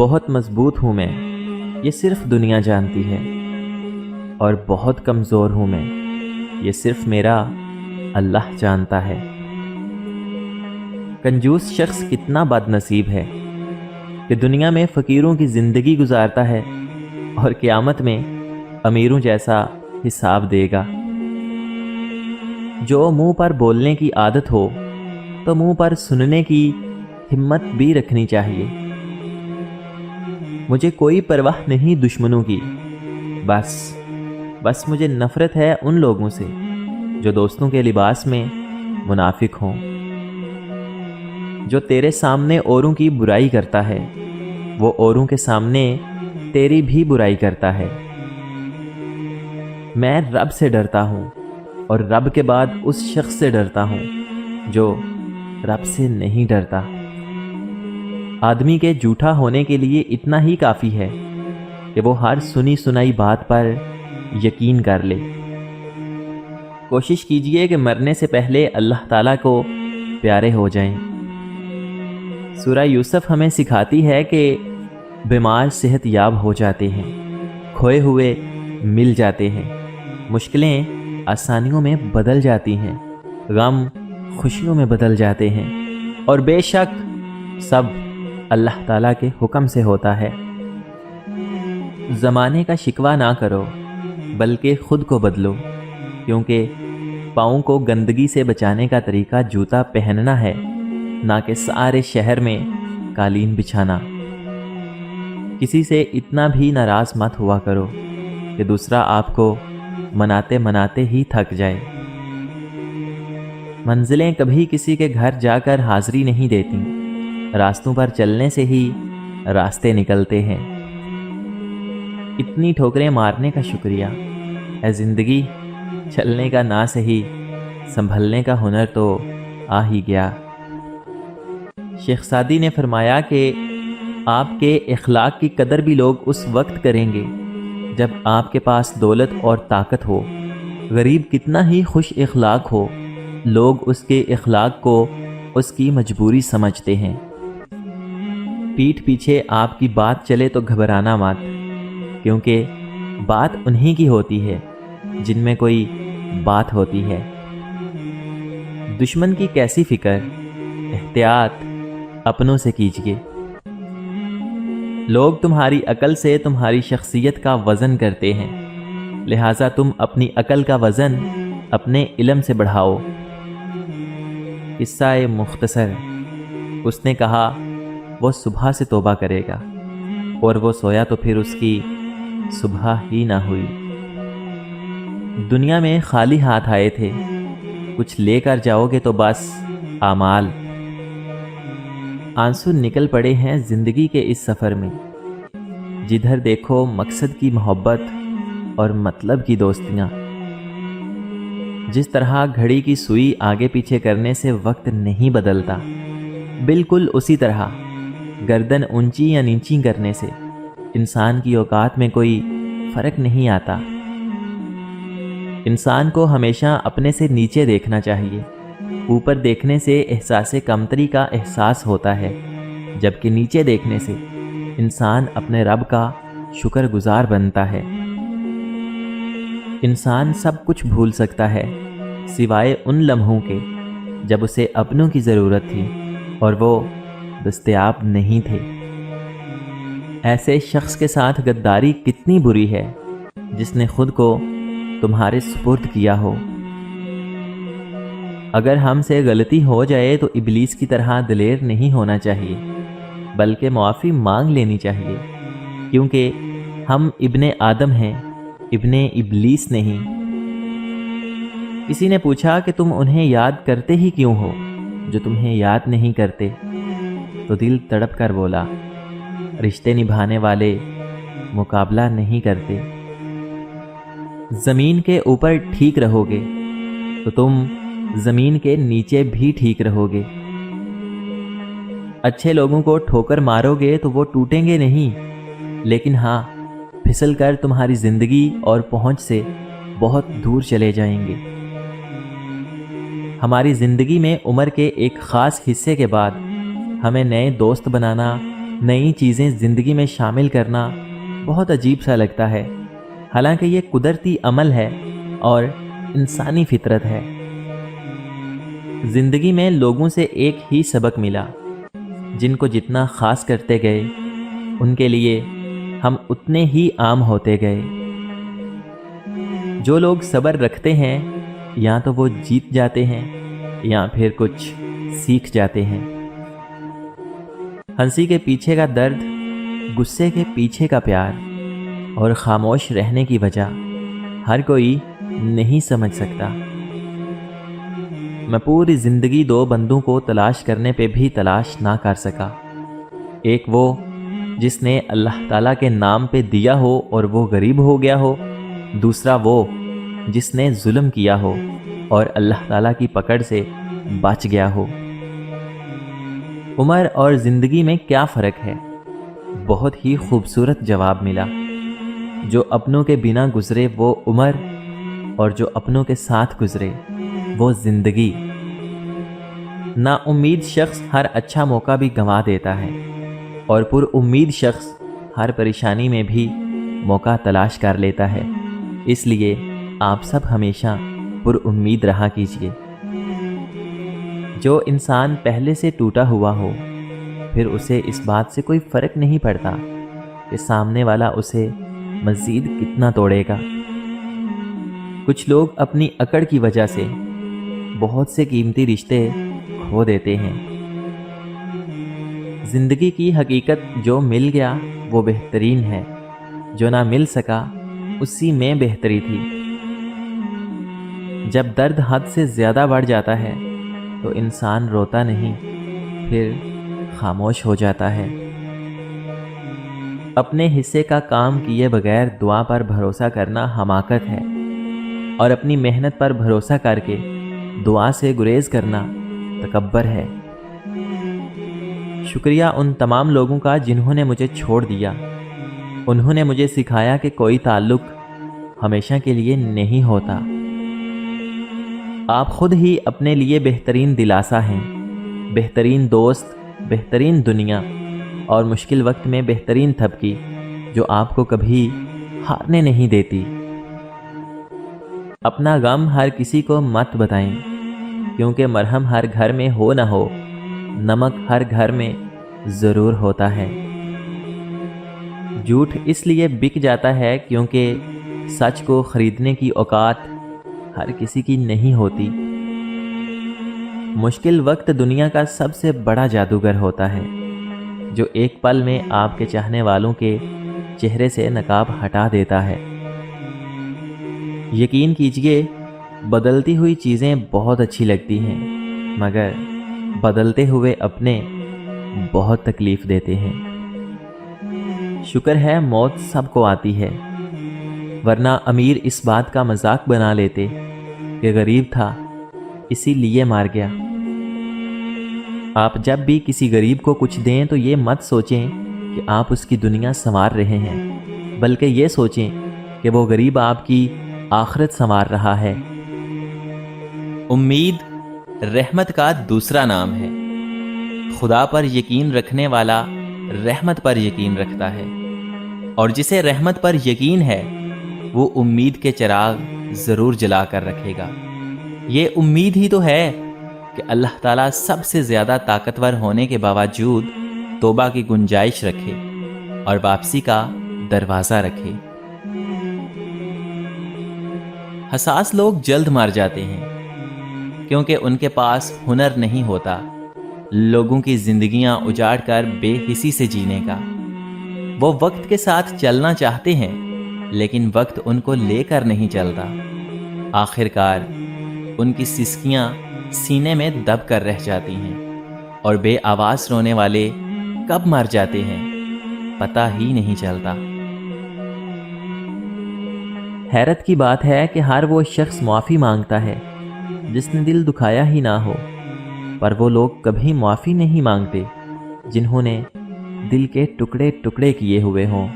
بہت مضبوط ہوں میں، یہ صرف دنیا جانتی ہے، اور بہت کمزور ہوں میں، یہ صرف میرا اللہ جانتا ہے۔ کنجوس شخص کتنا بد نصیب ہے کہ دنیا میں فقیروں کی زندگی گزارتا ہے اور قیامت میں امیروں جیسا حساب دے گا۔ جو منہ پر بولنے کی عادت ہو تو منہ پر سننے کی ہمت بھی رکھنی چاہیے۔ مجھے کوئی پرواہ نہیں دشمنوں کی، بس مجھے نفرت ہے ان لوگوں سے جو دوستوں کے لباس میں منافق ہوں۔ جو تیرے سامنے اوروں کی برائی کرتا ہے وہ اوروں کے سامنے تیری بھی برائی کرتا ہے۔ میں رب سے ڈرتا ہوں اور رب کے بعد اس شخص سے ڈرتا ہوں جو رب سے نہیں ڈرتا۔ آدمی کے جھوٹا ہونے کے لیے اتنا ہی کافی ہے کہ وہ ہر سنی سنائی بات پر یقین کر لے۔ کوشش کیجئے کہ مرنے سے پہلے اللہ تعالیٰ کو پیارے ہو جائیں۔ سورہ یوسف ہمیں سکھاتی ہے کہ بیمار صحت یاب ہو جاتے ہیں، کھوئے ہوئے مل جاتے ہیں، مشکلیں آسانیوں میں بدل جاتی ہیں، غم خوشیوں میں بدل جاتے ہیں، اور بے شک سب اللہ تعالیٰ کے حکم سے ہوتا ہے۔ زمانے کا شکوہ نہ کرو بلکہ خود کو بدلو، کیونکہ پاؤں کو گندگی سے بچانے کا طریقہ جوتا پہننا ہے، نہ کہ سارے شہر میں قالین بچھانا۔ کسی سے اتنا بھی ناراض مت ہوا کرو کہ دوسرا آپ کو مناتے مناتے ہی تھک جائے۔ منزلیں کبھی کسی کے گھر جا کر حاضری نہیں دیتی، راستوں پر چلنے سے ہی راستے نکلتے ہیں۔ اتنی ٹھوکریں مارنے کا شکریہ، اے زندگی چلنے کا نہ صحیح سنبھلنے کا ہنر تو آ ہی گیا۔ شیخ سعدی نے فرمایا کہ آپ کے اخلاق کی قدر بھی لوگ اس وقت کریں گے جب آپ کے پاس دولت اور طاقت ہو۔ غریب کتنا ہی خوش اخلاق ہو، لوگ اس کے اخلاق کو اس کی مجبوری سمجھتے ہیں۔ پیٹھ پیچھے آپ کی بات چلے تو گھبرانا مت، کیونکہ بات انہی کی ہوتی ہے جن میں کوئی بات ہوتی ہے۔ دشمن کی کیسی فکر، احتیاط اپنوں سے کیجیے۔ لوگ تمہاری عقل سے تمہاری شخصیت کا وزن کرتے ہیں، لہٰذا تم اپنی عقل کا وزن اپنے علم سے بڑھاؤ۔ قصہ مختصر، اس نے کہا وہ صبح سے توبہ کرے گا، اور وہ سویا تو پھر اس کی صبح ہی نہ ہوئی۔ دنیا میں خالی ہاتھ آئے تھے، کچھ لے کر جاؤ گے تو بس اعمال۔ آنسو نکل پڑے ہیں زندگی کے اس سفر میں، جدھر دیکھو مقصد کی محبت اور مطلب کی دوستیاں۔ جس طرح گھڑی کی سوئی آگے پیچھے کرنے سے وقت نہیں بدلتا، بالکل اسی طرح گردن اونچی یا نیچی کرنے سے انسان کی اوقات میں کوئی فرق نہیں آتا۔ انسان کو ہمیشہ اپنے سے نیچے دیکھنا چاہیے۔ اوپر دیکھنے سے احساس کمتری کا احساس ہوتا ہے، جبکہ نیچے دیکھنے سے انسان اپنے رب کا شکر گزار بنتا ہے۔ انسان سب کچھ بھول سکتا ہے سوائے ان لمحوں کے جب اسے اپنوں کی ضرورت تھی اور وہ دستیاب نہیں تھے۔ ایسے شخص کے ساتھ غداری کتنی بری ہے جس نے خود کو تمہارے سپرد کیا ہو۔ اگر ہم سے غلطی ہو جائے تو ابلیس کی طرح دلیر نہیں ہونا چاہیے، بلکہ معافی مانگ لینی چاہیے، کیونکہ ہم ابن آدم ہیں، ابن ابلیس نہیں۔ کسی نے پوچھا کہ تم انہیں یاد کرتے ہی کیوں ہو جو تمہیں یاد نہیں کرتے؟ تو دل تڑپ کر بولا، رشتے نبھانے والے مقابلہ نہیں کرتے۔ زمین کے اوپر ٹھیک رہو گے تو تم زمین کے نیچے بھی ٹھیک رہو گے۔ اچھے لوگوں کو ٹھوکر مارو گے تو وہ ٹوٹیں گے نہیں، لیکن ہاں پھسل کر تمہاری زندگی اور پہنچ سے بہت دور چلے جائیں گے۔ ہماری زندگی میں عمر کے ایک خاص حصے کے بعد ہمیں نئے دوست بنانا نئی چیزیں زندگی میں شامل کرنا بہت عجیب سا لگتا ہے، حالانکہ یہ قدرتی عمل ہے اور انسانی فطرت ہے۔ زندگی میں لوگوں سے ایک ہی سبق ملا، جن کو جتنا خاص کرتے گئے ان کے لیے ہم اتنے ہی عام ہوتے گئے۔ جو لوگ صبر رکھتے ہیں یا تو وہ جیت جاتے ہیں یا پھر کچھ سیکھ جاتے ہیں۔ ہنسی کے پیچھے کا درد، غصے کے پیچھے کا پیار اور خاموش رہنے کی وجہ ہر کوئی نہیں سمجھ سکتا۔ میں پوری زندگی دو بندوں کو تلاش کرنے پہ بھی تلاش نہ کر سکا، ایک وہ جس نے اللہ تعالیٰ کے نام پہ دیا ہو اور وہ غریب ہو گیا ہو، دوسرا وہ جس نے ظلم کیا ہو اور اللہ تعالیٰ کی پکڑ سے بچ گیا ہو۔ عمر اور زندگی میں کیا فرق ہے؟ بہت ہی خوبصورت جواب ملا۔ جو اپنوں کے بنا گزرے وہ عمر، اور جو اپنوں کے ساتھ گزرے وہ زندگی۔ نا امید شخص ہر اچھا موقع بھی گنوا دیتا ہے، اور پر امید شخص ہر پریشانی میں بھی موقع تلاش کر لیتا ہے۔ اس لیے آپ سب ہمیشہ پر امید رہا کیجیے۔ جو انسان پہلے سے ٹوٹا ہوا ہو، پھر اسے اس بات سے کوئی فرق نہیں پڑتا کہ سامنے والا اسے مزید کتنا توڑے گا۔ کچھ لوگ اپنی اکڑ کی وجہ سے بہت سے قیمتی رشتے کھو دیتے ہیں۔ زندگی کی حقیقت جو مل گیا وہ بہترین ہے، جو نہ مل سکا اسی میں بہتری تھی۔ جب درد حد سے زیادہ بڑھ جاتا ہے تو انسان روتا نہیں، پھر خاموش ہو جاتا ہے۔ اپنے حصے کا کام کیے بغیر دعا پر بھروسہ کرنا حماقت ہے، اور اپنی محنت پر بھروسہ کر کے دعا سے گریز کرنا تکبر ہے۔ شکریہ ان تمام لوگوں کا جنہوں نے مجھے چھوڑ دیا۔ انہوں نے مجھے سکھایا کہ کوئی تعلق ہمیشہ کے لیے نہیں ہوتا۔ آپ خود ہی اپنے لیے بہترین دلاسا ہیں، بہترین دوست، بہترین دنیا، اور مشکل وقت میں بہترین تھپکی جو آپ کو کبھی ہارنے نہیں دیتی۔ اپنا غم ہر کسی کو مت بتائیں، کیونکہ مرہم ہر گھر میں ہو نہ ہو، نمک ہر گھر میں ضرور ہوتا ہے۔ جھوٹ اس لیے بک جاتا ہے کیونکہ سچ کو خریدنے کی اوقات ہر کسی کی نہیں ہوتی۔ مشکل وقت دنیا کا سب سے بڑا جادوگر ہوتا ہے، جو ایک پل میں آپ کے چاہنے والوں کے چہرے سے نقاب ہٹا دیتا ہے۔ یقین کیجئے، بدلتی ہوئی چیزیں بہت اچھی لگتی ہیں، مگر بدلتے ہوئے اپنے بہت تکلیف دیتے ہیں۔ شکر ہے موت سب کو آتی ہے، ورنہ امیر اس بات کا مذاق بنا لیتے کہ غریب تھا اسی لیے مار گیا۔ آپ جب بھی کسی غریب کو کچھ دیں تو یہ مت سوچیں کہ آپ اس کی دنیا سنوار رہے ہیں، بلکہ یہ سوچیں کہ وہ غریب آپ کی آخرت سنوار رہا ہے۔ امید رحمت کا دوسرا نام ہے۔ خدا پر یقین رکھنے والا رحمت پر یقین رکھتا ہے، اور جسے رحمت پر یقین ہے وہ امید کے چراغ ضرور جلا کر رکھے گا۔ یہ امید ہی تو ہے کہ اللہ تعالیٰ سب سے زیادہ طاقتور ہونے کے باوجود توبہ کی گنجائش رکھے اور واپسی کا دروازہ رکھے۔ حساس لوگ جلد مر جاتے ہیں کیونکہ ان کے پاس ہنر نہیں ہوتا لوگوں کی زندگیاں اجاڑ کر بے حسی سے جینے کا۔ وہ وقت کے ساتھ چلنا چاہتے ہیں لیکن وقت ان کو لے کر نہیں چلتا۔ آخر کار ان کی سسکیاں سینے میں دب کر رہ جاتی ہیں، اور بے آواز رونے والے کب مر جاتے ہیں پتہ ہی نہیں چلتا۔ حیرت کی بات ہے کہ ہر وہ شخص معافی مانگتا ہے جس نے دل دکھایا ہی نہ ہو، پر وہ لوگ کبھی معافی نہیں مانگتے جنہوں نے دل کے ٹکڑے ٹکڑے کیے ہوئے ہوں۔